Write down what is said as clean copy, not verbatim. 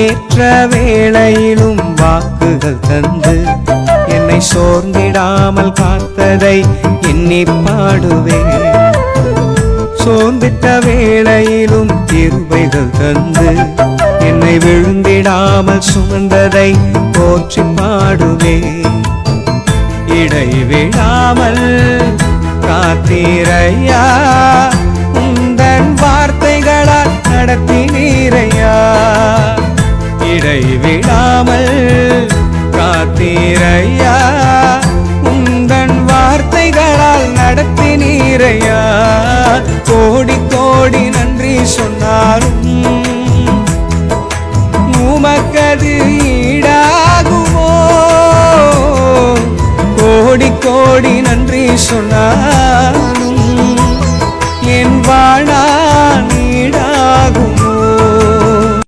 ஏற்ற வேளையிலும் வாக்குகள் தந்து என்னை சோர்ந்திடாமல் காத்ததை எண்ணி பாடுவேன். சோர்ந்திட்ட வேளையிலும் கிருபைகள் தந்து என்னை விழுந்திடாமல் சுமந்ததை போற்றி பாடுவேன். இடைவிடாமல் காத்தீரையா, உந்தன் வார்த்தைகளால் நடத்தினீரையா. இடைவிடாமல் காத்தீரையா, உந்தன் வார்த்தைகளால் நடத்தினீரையா. கோடி கோடி நன்றி சொன்னாலும் உமக்கது ஈடாகுமோ? கோடி கோடி நன்றி சொன்னாலும்